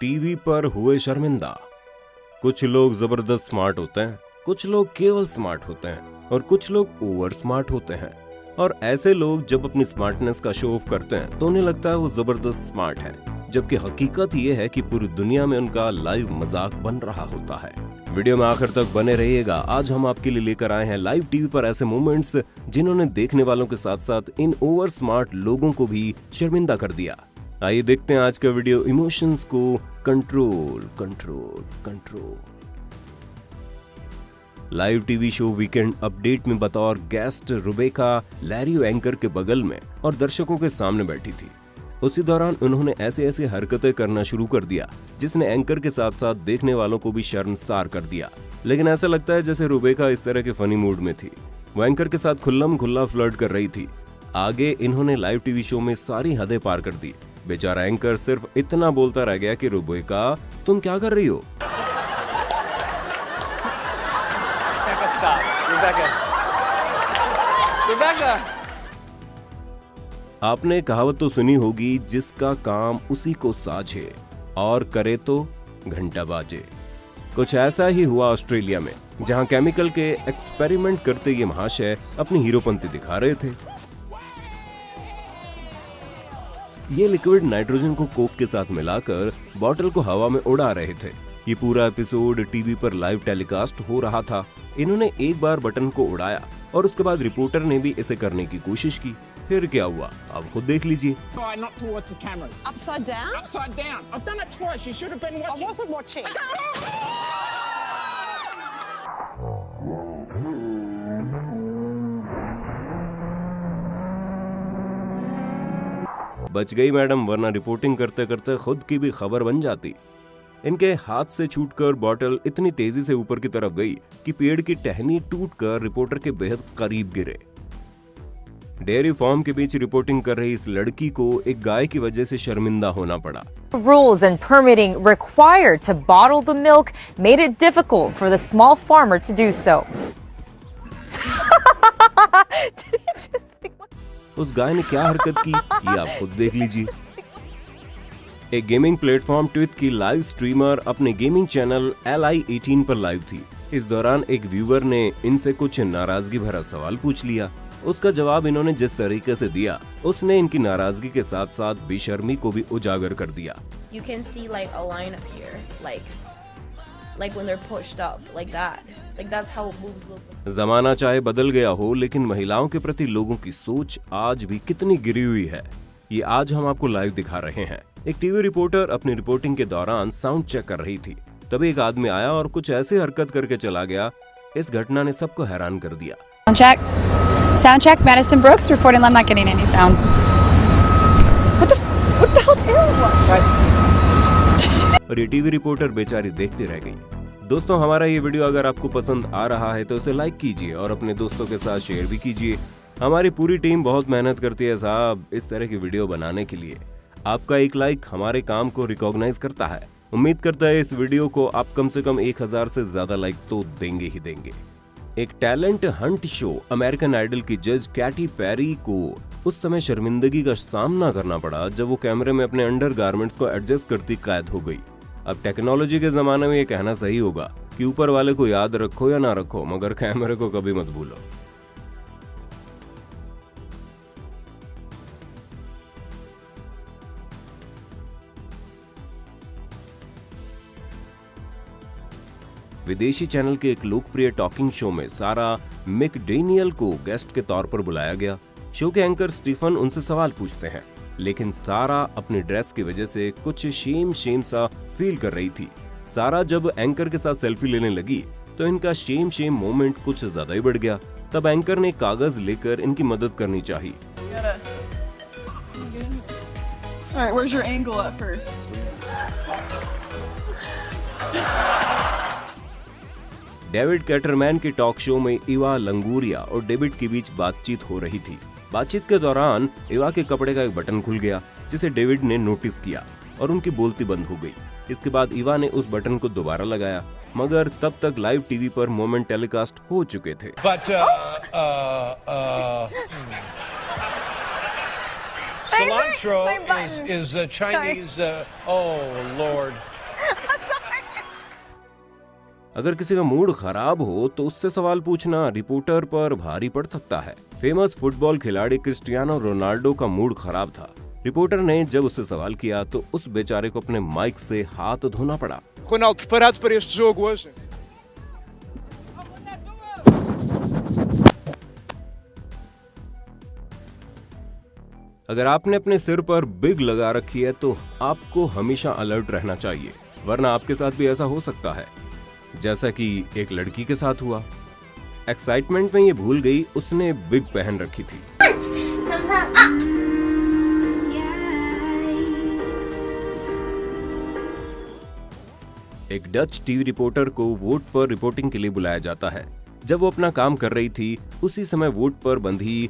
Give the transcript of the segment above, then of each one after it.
TV पर हुए शर्मिंदा। कुछ लोग जबरदस्त स्मार्ट होते हैं, कुछ लोग केवल स्मार्ट होते हैं और कुछ लोग ओवर स्मार्ट होते हैं। और ऐसे लोग जब अपनी स्मार्टनेस का शो ऑफ करते हैं तो उन्हें लगता है वो जबरदस्त स्मार्ट है, जबकि हकीकत ये है कि पूरी दुनिया में उनका लाइव मजाक बन रहा होता है। वीडियो में आखिर तक बने रहिएगा। आज हम आपके लिए लेकर आए हैं लाइव टीवी पर ऐसे मोमेंट्स जिन्होंने देखने वालों के साथ साथ इन ओवर स्मार्ट लोगों को भी शर्मिंदा कर दिया। आइए देखते हैं आज का वीडियो। इमोशंस को control control control. Live TV show weekend update में बतौर गेस्ट रुबेका लैरियो एंकर के बगल में और दर्शकों के सामने बैठी थी। उसी दौरान उन्होंने ऐसे हरकतें करना शुरू कर दिया जिसने एंकर के साथ साथ देखने वालों को भी शर्मसार कर दिया। लेकिन ऐसा लगता है जैसे रुबेका इस तरह के फनी मूड में थी। वो एंकर के साथ खुल्लम खुल्ला फ्लर्ट कर रही थी। आगे इन्होंने लाइव टीवी शो में सारी हदें पार कर दी। बेचारा एंकर सिर्फ इतना बोलता रह गया कि रुबेका तुम क्या कर रही हो। आपने कहावत तो सुनी होगी, जिसका काम उसी को साझे और करे तो घंटा बाजे। कुछ ऐसा ही हुआ ऑस्ट्रेलिया में, जहां केमिकल के एक्सपेरिमेंट करते ये महाशय अपनी हीरोपंती दिखा रहे थे। ये लिक्विड नाइट्रोजन को कोक के साथ मिलाकर बॉटल को हवा में उड़ा रहे थे। ये पूरा एपिसोड टीवी पर लाइव टेलीकास्ट हो रहा था। इन्होंने एक बार बटन को उड़ाया और उसके बाद रिपोर्टर ने भी इसे करने की कोशिश की। फिर क्या हुआ आप खुद देख लीजिए। बच गई मैडम, वरना रिपोर्टिंग करते करते खुद की भी खबर बन जाती। इनके हाथ से छूटकर बॉटल इतनी तेजी से ऊपर की तरफ गई कि पेड़ की टहनी टूटकर रिपोर्टर के बेहद करीब गिरे। डेयरी फार्म के बीच रिपोर्टिंग कर रही इस लड़की को एक गाय की वजह से शर्मिंदा होना पड़ा। Rules and permitting required to bottle the milk made it difficult for the small farmer to do so. उस गाय ने क्या हरकत की ये आप खुद देख लीजिए। एक गेमिंग प्लेटफॉर्म ट्विच की लाइव स्ट्रीमर अपने गेमिंग चैनल LI18 पर लाइव थी। इस दौरान एक व्यूअर ने इनसे कुछ नाराजगी भरा सवाल पूछ लिया। उसका जवाब इन्होंने जिस तरीके से दिया, उसने इनकी नाराजगी के साथ साथ बेशर्मी को भी उजागर कर दिया। You can see like a line up here, like when they're pushed up, like that. Like that's how boobs look. जमाना चाहे बदल गया हो, लेकिन महिलाओं के प्रति लोगों की सोच आज भी कितनी गिरी हुई है, ये आज हम आपको लाइव दिखा रहे हैं। एक टीवी रिपोर्टर अपनी रिपोर्टिंग के दौरान साउंड चेक कर रही थी। तभी एक आदमी आया और कुछ ऐसी हरकत करके चला गया। इस घटना ने सबको हैरान कर दिया। Sound check, Madison Brooks reporting. I'm not getting any sound. What the hell? और ये टीवी रिपोर्टर बेचारी देखती रह गई। दोस्तों, हमारा ये वीडियो अगर आपको पसंद आ रहा है तो इसे लाइक कीजिए और अपने दोस्तों के साथ शेयर भी कीजिए। हमारी पूरी टीम बहुत मेहनत करती है साहब इस तरह की वीडियो बनाने के लिए। आपका एक लाइक हमारे काम को रिकॉग्नाइज करता है। उम्मीद करता है इस वीडियो को आप कम से कम 1000 से ज्यादा लाइक तो देंगे ही देंगे। एक talent hunt show American Idol की जज कैटी पेरी को उस समय शर्मिंदगी का सामना करना पड़ा जब वो कैमरे में अपने अंडरगारमेंट्स को एडजस्ट करती कैद हो गई। अब टेक्नोलॉजी के जमाने में ये कहना सही होगा कि ऊपर वाले को याद रखो या ना रखो, मगर कैमरे को कभी मत भूलो। विदेशी चैनल के एक लोकप्रिय टॉकिंग शो में सारा मैकडैनियल को गेस्ट के तौर पर बुलाया गया। शो के एंकर स्टीफन उनसे सवाल पूछते हैं, लेकिन सारा अपनी ड्रेस की वजह से कुछ शेम सा फील कर रही थी। सारा जब एंकर के साथ सेल्फी लेने लगी तो इनका शेम मोमेंट कुछ ज्यादा ही बढ़ गया। तब एंकर ने कागज लेकर इनकी मदद करनी चाहिए। Alright, where's your angle at first? David Letterman के टॉक शो में इवा लंगूरिया और डेविड के बीच बातचीत हो रही थी। बातचीत के दौरान इवा के कपड़े का एक बटन खुल गया जिसे डेविड ने नोटिस किया और उनकी बोलती बंद हो गई। इसके बाद इवा ने उस बटन को दोबारा लगाया, मगर तब तक लाइव टीवी पर मोमेंट टेलीकास्ट हो चुके थे। Cilantro is Chinese. Oh Lord. अगर किसी का मूड खराब हो तो उससे सवाल पूछना रिपोर्टर पर भारी पड़ सकता है। फेमस फुटबॉल खिलाड़ी क्रिस्टियानो रोनाल्डो का मूड खराब था। रिपोर्टर ने जब उससे सवाल किया तो उस बेचारे को अपने माइक से हाथ धोना पड़ा। Ronaldo, preparado para este jogo hoje? अगर आपने अपने सिर पर बिग लगा रखी है तो आपको हमेशा अलर्ट रहना चाहिए, वरना आपके साथ भी ऐसा हो सकता है जैसा कि एक लड़की के साथ हुआ। एक्साइटमेंट में ये भूल गई उसने बिग पहन रखी थी। एक डच टीवी रिपोर्टर को वोट पर रिपोर्टिंग के लिए बुलाया जाता है। जब वो अपना काम कर रही थी उसी समय वोट पर बंधी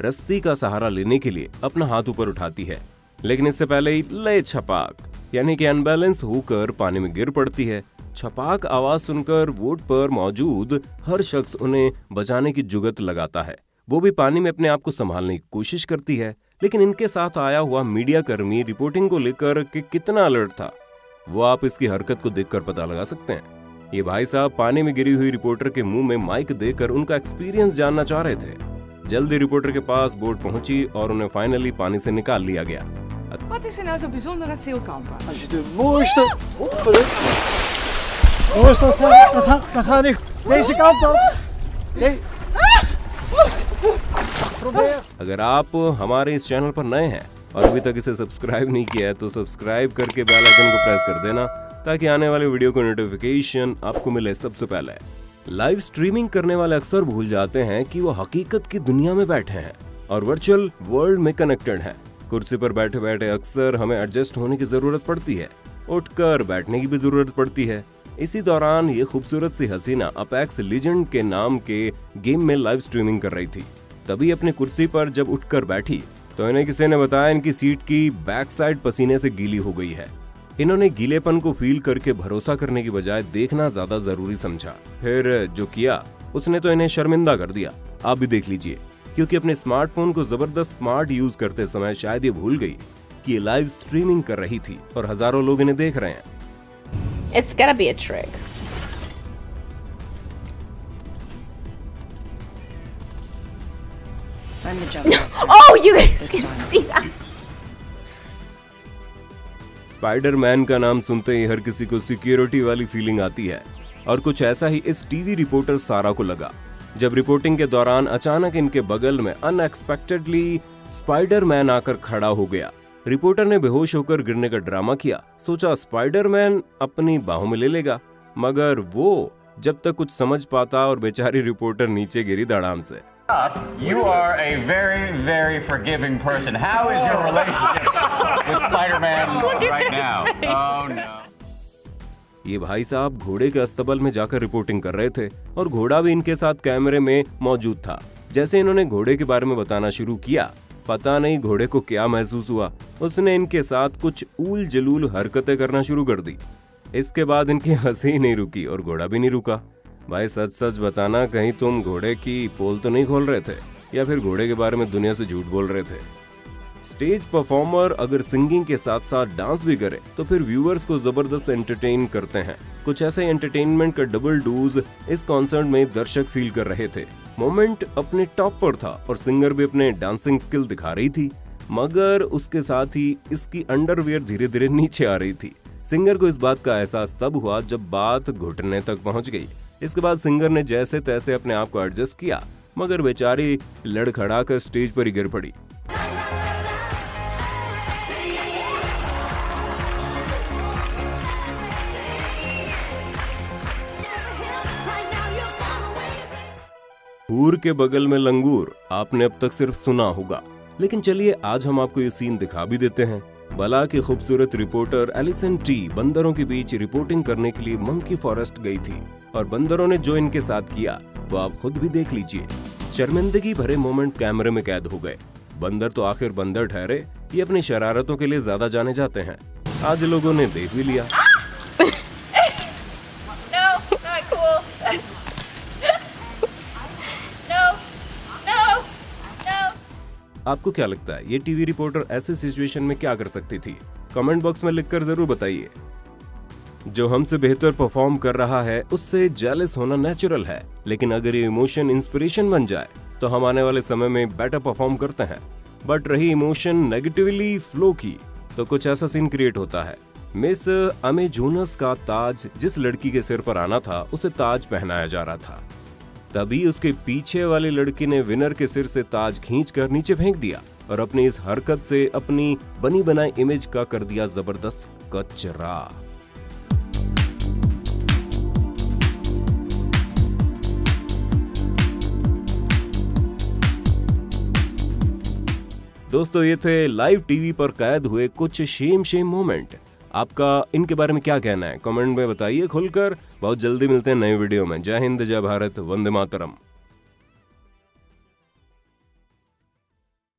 रस्सी का सहारा लेने के लिए अपना हाथ ऊपर उठाती है, लेकिन इससे पहले ही ले छपाक यानी कि अनबैलेंस होकर पानी में गिर पड़ती है। छपाक आवाज सुनकर वोट पर मौजूद हर शख्स उन्हें बचाने की जुगत लगाता है। वो भी पानी में अपने आप को संभालने की कोशिश करती है, लेकिन इनके साथ आया हुआ मीडिया कर्मी रिपोर्टिंग को लेकर कि कितना अलर्ट था वो आप इसकी हरकत को देखकर पता लगा सकते हैं। ये भाई साहब पानी में गिरी हुई रिपोर्टर के मुंह में माइक देकर उनका एक्सपीरियंस जानना चाह रहे थे। जल्दी रिपोर्टर के पास बोट पहुंची और उन्हें फाइनली पानी से निकाल लिया गया। Wat is er nou zo bijzonder aan Zeelkampen? Als je de mooiste... Mooiste, dan ga ik deze kant op. Probeer. अगर आप हमारे इस चैनल पर नए हैं और अभी तक इसे सब्सक्राइब नहीं किया है तो सब्सक्राइब करके बेल आइकन को प्रेस कर देना ताकि आने वाले वीडियो को नोटिफिकेशन आपको मिले सबसे पहले। लाइव स्ट्रीमिंग करने वाले अक्सर भूल जाते हैं कि वो हकीकत की दुनिया में बैठे हैं और वर्चुअल वर्ल्ड में कनेक्टेड हैं। कुर्सी पर बैठे बैठे अक्सर हमें एडजस्ट होने की जरूरत पड़ती है, उठकर बैठने की भी जरूरत पड़ती है। इसी दौरान ये खूबसूरत सी हसीना अपेक्स लीजेंड के नाम के गेम में लाइव स्ट्रीमिंग कर रही थी। तभी अपनी कुर्सी पर जब उठकर बैठी तो इन्हें किसी ने बताया इनकी सीट की बैक साइड पसीने से गीली हो गई है। इन्होंने गीलेपन को फील करके भरोसा करने की बजाय देखना ज्यादा जरूरी समझा। फिर जो किया उसने तो इन्हें शर्मिंदा कर दिया। आप भी देख लीजिए, क्योंकि अपने स्मार्टफोन को जबरदस्त स्मार्ट यूज करते समय शायद ये भूल गई कि ये लाइव स्ट्रीमिंग कर रही थी और हजारों लोग इन्हें देख रहे हैं। It's gotta be a trick. I'm the jump master. Oh, you guys can see that. Spiderman का नाम सुनते ही हर किसी को सिक्योरिटी वाली फीलिंग आती है और कुछ ऐसा ही इस टीवी रिपोर्टर सारा को लगा जब रिपोर्टिंग के दौरान अचानक इनके बगल में अनएक्सपेक्टेडली स्पाइडरमैन आकर खड़ा हो गया। रिपोर्टर ने बेहोश होकर गिरने का ड्रामा किया, सोचा स्पाइडरमैन अपनी बाहों में ले लेगा, मगर वो जब तक कुछ समझ पाता और बेचारी रिपोर्टर नीचे गिरी धड़ाम से। You are a very, very forgiving person. How is your relationship with Spider-Man right now? Oh no. ये भाई साहब घोड़े के अस्तबल में जाकर रिपोर्टिंग कर रहे थे और घोड़ा भी इनके साथ कैमरे में मौजूद था। जैसे इन्होंने घोड़े के बारे में बताना शुरू किया, पता नहीं घोड़े को क्या महसूस हुआ, उसने इनके साथ कुछ ऊल जलूल हरकतें करना शुरू कर दी। इसके बाद इनकी हंसी नहीं रुकी और घोड़ा भी नहीं रुका। भाई सच सच बताना, कहीं तुम घोड़े की पोल तो नहीं खोल रहे थे या फिर घोड़े के बारे में दुनिया से झूठ बोल रहे थे? स्टेज परफॉर्मर अगर सिंगिंग के साथ साथ डांस भी करे तो फिर व्यूअर्स को जबरदस्त एंटरटेन करते हैं। कुछ ऐसे एंटरटेनमेंट का डबल डोज इस कॉन्सर्ट में दर्शक फील कर रहे थे। मोमेंट अपने टॉप पर था और सिंगर भी अपने डांसिंग स्किल दिखा रही थी, मगर उसके साथ ही इसकी अंडरवियर धीरे धीरे नीचे आ रही थी। सिंगर को इस बात का एहसास तब हुआ जब बात घुटने तक पहुंच गई। इसके बाद सिंगर ने जैसे तैसे अपने आप को एडजस्ट किया, मगर बेचारी लड़खड़ाकर स्टेज पर ही गिर पड़ी। हूर के बगल में लंगूर आपने अब तक सिर्फ सुना होगा, लेकिन चलिए आज हम आपको ये सीन दिखा भी देते हैं। बला की खूबसूरत रिपोर्टर एलिसन टी बंदरों के बीच रिपोर्टिंग करने के लिए मंकी फॉरेस्ट गई थी और बंदरों ने जो इनके साथ किया वो आप खुद भी देख लीजिए। शर्मिंदगी भरे मोमेंट कैमरे में कैद हो गए। बंदर तो आखिर बंदर ठहरे, ये अपनी शरारतों के लिए ज्यादा जाने जाते हैं। आज लोगों ने देख भी लिया। आपको क्या लगता है ये टीवी रिपोर्टर ऐसे सिचुएशन में क्या कर सकती थी? कमेंट बॉक्स में लिखकर जरूर बताइए। जो हमसे बेहतर परफॉर्म कर रहा है उससे जेलस होना नेचुरल है, लेकिन अगर ये इमोशन इंस्पिरेशन बन जाए तो हम आने वाले समय में बेटर परफॉर्म करते हैं। बट रही इमोशन नेगेटिवली फ्लो की तो कुछ ऐसा सीन क्रिएट होता है। मिस अमेजोनस का ताज जिस लड़की के सिर पर आना था उसे ताज पहनाया जा रहा था, तभी उसके पीछे वाली लड़की ने विनर के सिर से ताज खींचकर नीचे फेंक दिया और अपनी इस हरकत से अपनी बनी बनाई इमेज का कर दिया जबरदस्त कचरा। दोस्तों ये थे लाइव टीवी पर कैद हुए कुछ शेम मोमेंट। आपका इनके बारे में क्या कहना है कमेंट में बताइए खुलकर। बहुत जल्दी मिलते हैं नए वीडियो में। जय हिंद, जय भारत, वंदे मातरम।